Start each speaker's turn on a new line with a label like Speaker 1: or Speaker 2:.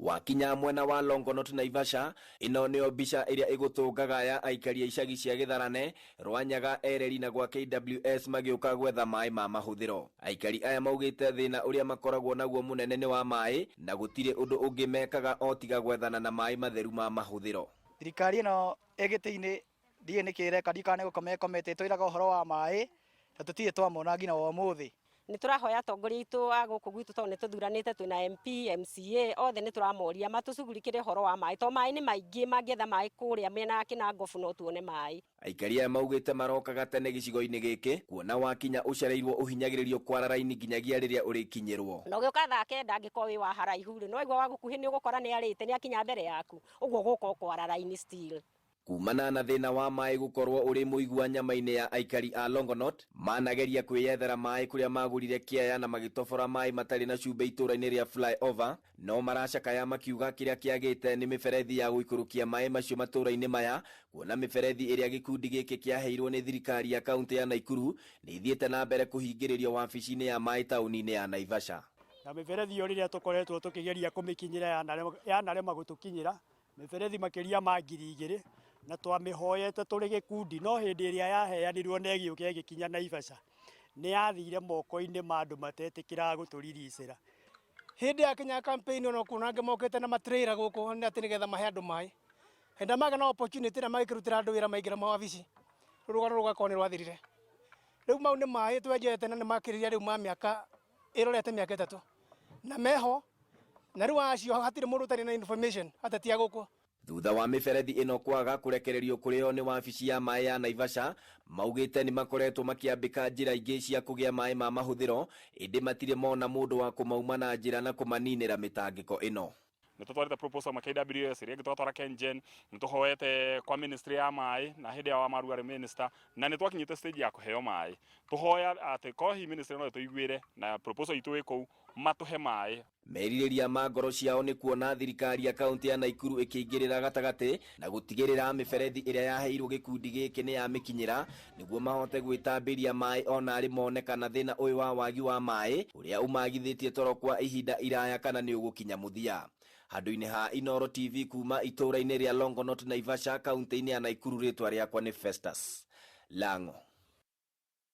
Speaker 1: Wakinya mwena wa Longonot Naivasha, ino nio mbica iria igutungaga ya aikari a icagi cia Githarane, Rwanyaga, Ereri na gwa KWS magiuka gwetha maai ma mahuthiro. Aikari aya maugite thina uria makoragwo naguo munene ni wa maai na gutire undu ungi mekaga o tiga gwethana na maai matheru ma mahuthiro.
Speaker 2: Thirikari ino egiti-ini ndie nikire kadikane gukomete twiraga uhoro wa maai na tutie twamona ngina wa muthi.
Speaker 3: Ni turahoya atongoria itu a guku gwitu to ni tuthuranite twina MP MCA othe ni turamoria matucugurikire horo wa maai to maai ni maingi mangietha maai kuria mena Kinangofu no tuone maai.
Speaker 1: Aikari aya maugite marokaga tene gicigo-ini giki kuona wakinya ucereirwo uhinyagiririo kwararaini nginyagia riria urikinyirwo.
Speaker 3: No gioka thaa kenda angiko wi wa haraihu ri no igwa wa gukuhi ni ugukora ni arite ni akinya mbere yaku uguo guko kwararaini still.
Speaker 1: Kumana na thina wa maai gukorwo uri muigua nyama-ini ya aikari a Longonot, manageria kwiyethera maai kuria magurire kiaya na magitobora maai matari na cumbe itura-ini ria flyover, no maracakaya makiuga kiria kiagite ni miberethi ya guikurukia maai macio matura-ini maya, kuona miberethi iria gikundi giki kiaheirwo ni thirikari ya kaunti ya Naikuru ni ithiete na mbere kuhingiririo wabici-ini ya maai tauni-ini ya Naivasha.
Speaker 4: Na miberethi iyo riria tukoretwo tukigeria kumikinyira yanarema gutukinyira miberethi makiria ma 2,000 na twamihoyete turi gikundi no hindi iria yaheanirwo na giuke gikinya Naivasha ni yathire moko-ini ma andu matetikira guturiricira.
Speaker 5: Hindi ya Kenya campaign ono kunange mokete na matrailer guku ni ati nigetha mahe andu maai henda maga na opportunity na magikirutira andu wira maingira mawabici rugano rugakoni rwathirire. Riu mau ni maai twenjete na ni makiriria riu ma miaka irorete miaka 3 na meho na riu acio hatire mundu tari na information atatia guku.
Speaker 1: Thutha wa miberethi ino kwaga kurekererio kurio ni wabici ya maai ya Naivasha, maugite ni makoretwo makiambika njira ingi cia kugia maai ma mahuthiro indi matire mona mundu wa kumauma na njira na kumaninira mitangiko ino.
Speaker 6: Nitutwarite proposal ma KWS iria gitwatwara Kengen, nituhoete kwa ministry ya maai na hindi ya maruare minister na nitwakinyite stage ya kuheo maai. Tuhoya ati kohi ministry no tuiguire na proposal itu iku matuhe maai.
Speaker 1: Meririria ma ngoro ciao ni kuona thirikari ya kaunti ya Naikuru ikiingirira gatagati na gutigirira miberethi iria yaheirwo gikundi giki ni yamikinyira niguo mahote gwitambiria maai ona ari monekana thina uyu wa waagi wa maai uria umagithitie toro kwa ihinda iraya kana ni ugukinya muthia. Handu-ini ha Inoro TV kuma itura-ini ria Longonot Naivasha kaunti-ini ya Naikuru, ritwa riakwa ni Festus Lango.